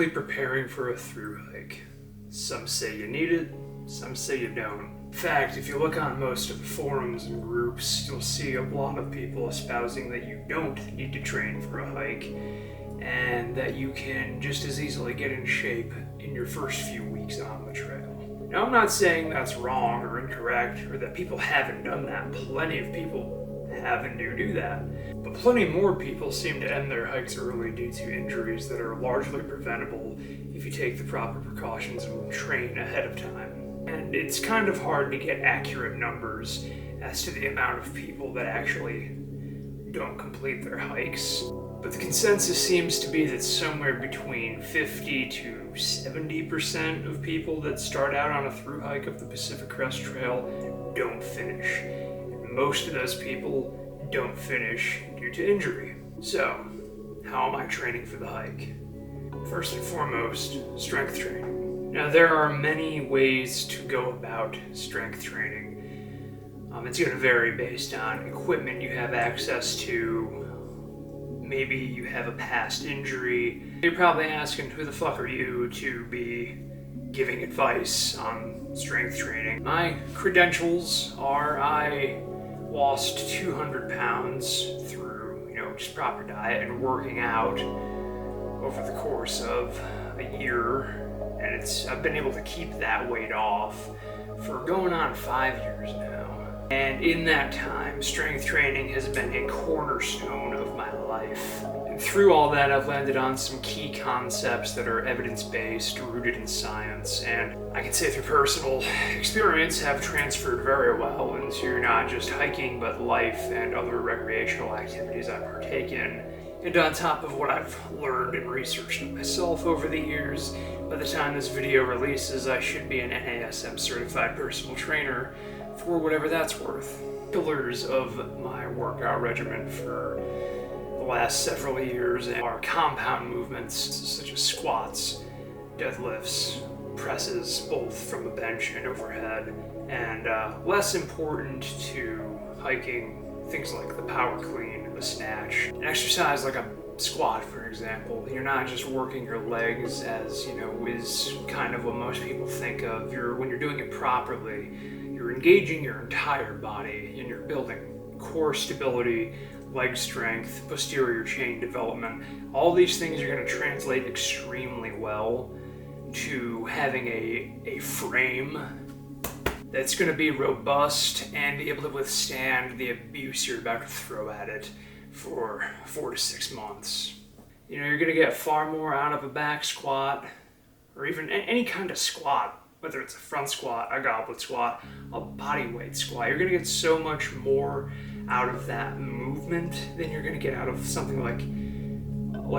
mentally preparing for a through hike. Some say you need it, some say you don't. In fact, if you look on most of the forums and groups, you'll see a lot of people espousing that you don't need to train for a hike, and that you can just as easily get in shape in your first few weeks on the trail. Now, I'm not saying that's wrong or incorrect, or that people haven't done that. Plenty of people have and do that. But plenty more people seem to end their hikes early due to injuries that are largely preventable if you take the proper precautions and train ahead of time. And it's kind of hard to get accurate numbers as to the amount of people that actually don't complete their hikes. But the consensus seems to be that somewhere between 50 to 70% of people that start out on a through hike of the Pacific Crest Trail don't finish. And most of those people don't finish due to injury. So, how am I training for the hike? First and foremost, strength training. Now, there are many ways to go about strength training. It's going to vary based on equipment you have access to. Maybe you have a past injury. You're probably asking, who the fuck are you to be giving advice on strength training? My credentials are I lost 200 pounds through, just proper diet and working out over the course of a year. And I've been able to keep that weight off for going on 5 years now. And in that time, strength training has been a cornerstone of my life. And through all that, I've landed on some key concepts that are evidence-based, rooted in science, and I can say through personal experience have transferred very well into not just hiking, but life and other recreational activities I partake in. And on top of what I've learned and researched myself over the years, by the time this video releases, I should be an NASM certified personal trainer for whatever that's worth. Pillars of my workout regimen for the last several years are compound movements such as squats, deadlifts, presses, both from a bench and overhead, and less important to hiking, things like the power clean, the snatch. An exercise like a squat, for example, you're not just working your legs as, is kind of what most people think of. When you're doing it properly, you're engaging your entire body and you're building core stability, leg strength, posterior chain development. All these things are going to translate extremely well to having a frame that's going to be robust and be able to withstand the abuse you're about to throw at it for 4 to 6 months. You're going to get far more out of a back squat, or even any kind of squat, whether it's a front squat, a goblet squat, a body weight squat. You're going to get so much more out of that movement than you're going to get out of something like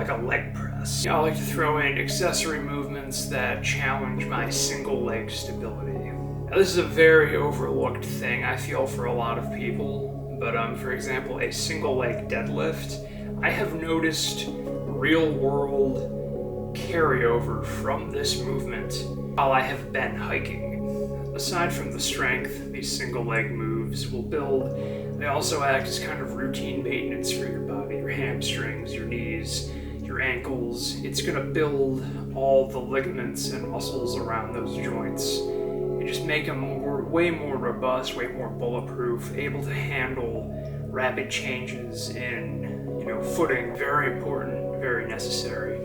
a leg press. I like to throw in accessory movements that challenge my single leg stability. Now, this is a very overlooked thing, I feel, for a lot of people, but for example, a single leg deadlift, I have noticed real world carryover from this movement while I have been hiking. Aside from the strength these single leg moves will build, they also act as kind of routine maintenance for your body, your hamstrings, your knees, your ankles. It's going to build all the ligaments and muscles around those joints and just make them way more robust, way more bulletproof, able to handle rapid changes in footing. Very important, very necessary,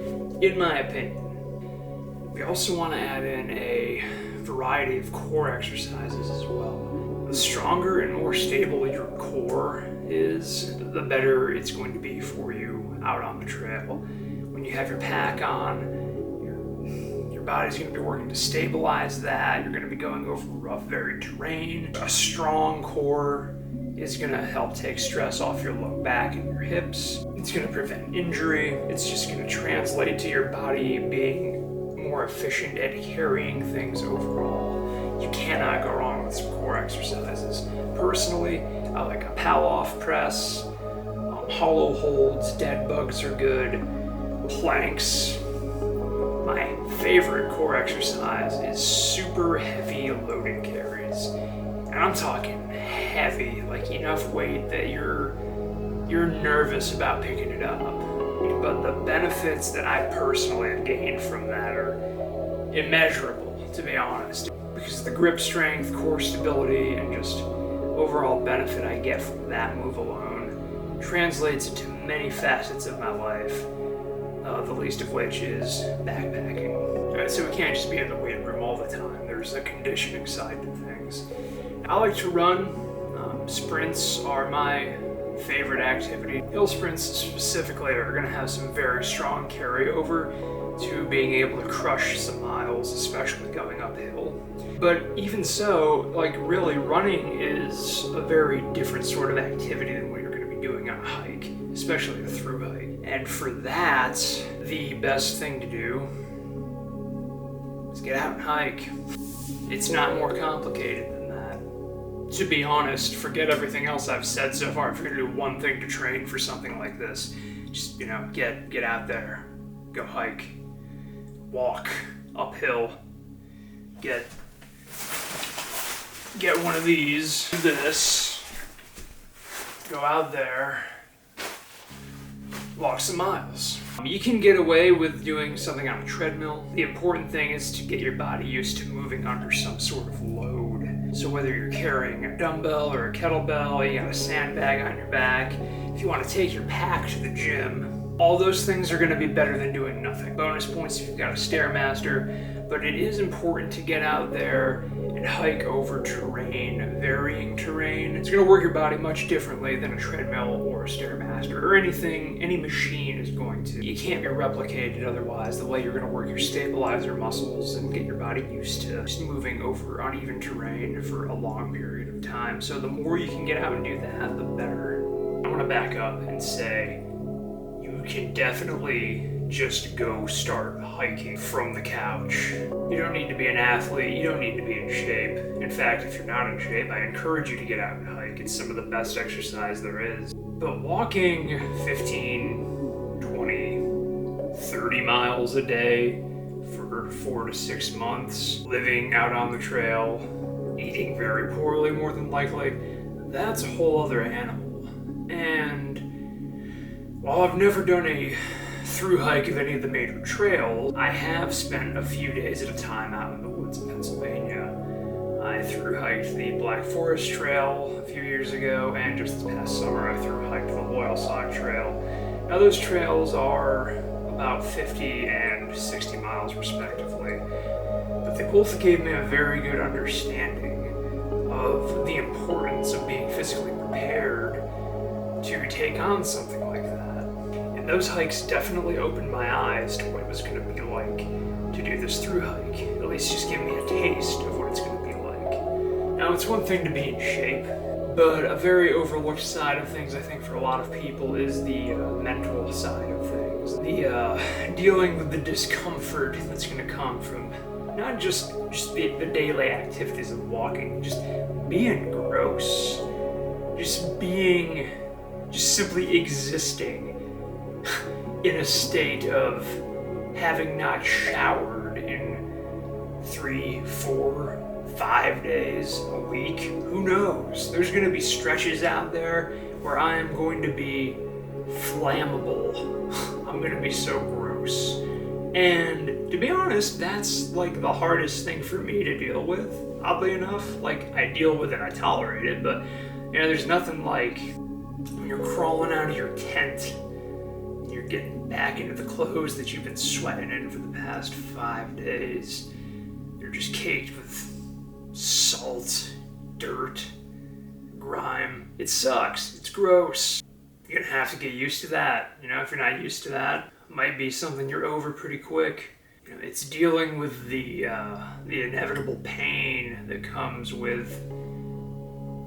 in my opinion. We also want to add in a variety of core exercises as well. The stronger and more stable your core is, the better it's going to be for you out on the trail. When you have your pack on, your body's going to be working to stabilize that. You're going to be going over rough, varied terrain. A strong core is going to help take stress off your low back and your hips. It's going to prevent injury. It's just going to translate to your body being more efficient at carrying things overall. You cannot go wrong with some core exercises. Personally, I like a pal-off press, hollow holds, dead bugs are good, planks. My favorite core exercise is super heavy loaded carries. And I'm talking heavy, like enough weight that you're nervous about picking it up. but the benefits that I personally have gained from that are immeasurable, to be honest. Because the grip strength, core stability, and just overall benefit I get from that move alone translates into many facets of my life, the least of which is backpacking. Right, so we can't just be in the weight room all the time. There's the conditioning side to things. I like to run. Sprints are my favorite activity. Hill sprints specifically are going to have some very strong carryover to being able to crush some miles, especially going uphill. But even so, like, really, running is a very different sort of activity than what you're going to be doing on a hike, especially a through hike. And for that, the best thing to do is get out and hike. It's not more complicated than that. To be honest, forget everything else I've said so far. If you're gonna do one thing to train for something like this, just, get out there, go hike, walk uphill, get one of these, do this, go out there, walk some miles. You can get away with doing something on a treadmill. The important thing is to get your body used to moving under some sort of load. So whether you're carrying a dumbbell or a kettlebell, you got a sandbag on your back, if you want to take your pack to the gym, all those things are going to be better than doing nothing. Bonus points if you've got a Stairmaster, but it is important to get out there and hike over terrain, varying terrain. It's going to work your body much differently than a treadmill or a Stairmaster or anything, any machine is going to. You can't be replicated otherwise, the way you're going to work your stabilizer muscles and get your body used to just moving over uneven terrain for a long period of time. So the more you can get out and do that, the better. I want to back up and say, you can definitely just go start hiking from the couch. You don't need to be an athlete, you don't need to be in shape. In fact, if you're not in shape, I encourage you to get out and hike. It's some of the best exercise there is. But walking 15, 20, 30 miles a day for 4 to 6 months, living out on the trail, eating very poorly more than likely, that's a whole other animal. And while I've never done a through hike of any of the major trails, I have spent a few days at a time out in the woods of Pennsylvania. I through hiked the Black Forest Trail a few years ago, and just this past summer I through hiked the Loyalsock Trail. Now those trails are about 50 and 60 miles respectively, but they both gave me a very good understanding of the importance of being physically prepared to take on something like that. And those hikes definitely opened my eyes to what it was going to be like to do this through hike. At least just give me a taste of what it's going to be like. Now, it's one thing to be in shape, but a very overlooked side of things, I think, for a lot of people is the mental side of things. The dealing with the discomfort that's going to come from not just the daily activities of walking, just being gross, just simply existing in a state of having not showered in 3, 4, 5 days a week. Who knows? There's going to be stretches out there where I am going to be flammable. I'm going to be so gross. And to be honest, that's like the hardest thing for me to deal with, oddly enough. Like, I deal with it, I tolerate it, but there's nothing like when you're crawling out of your tent, you're getting back into the clothes that you've been sweating in for the past 5 days. They're just caked with salt, dirt, grime. It sucks. It's gross. You're gonna have to get used to that. If you're not used to that, it might be something you're over pretty quick. It's dealing with the inevitable pain that comes with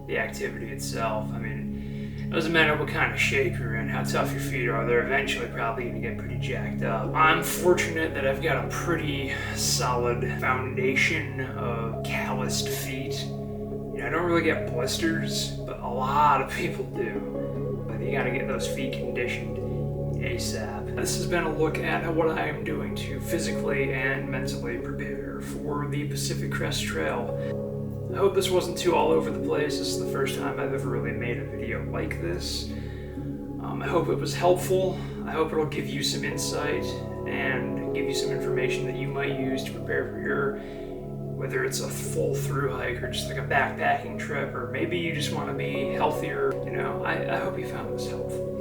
the activity itself. I mean, it doesn't matter what kind of shape you're in, how tough your feet are, they're eventually probably going to get pretty jacked up. I'm fortunate that I've got a pretty solid foundation of calloused feet. I don't really get blisters, but a lot of people do. But you got to get those feet conditioned ASAP. This has been a look at what I am doing to physically and mentally prepare for the Pacific Crest Trail. I hope this wasn't too all over the place. This is the first time I've ever really made a video like this. I hope it was helpful. I hope it'll give you some insight and give you some information that you might use to prepare for your, whether it's a full through hike or just like a backpacking trip, or maybe you just want to be healthier. I hope you found this helpful.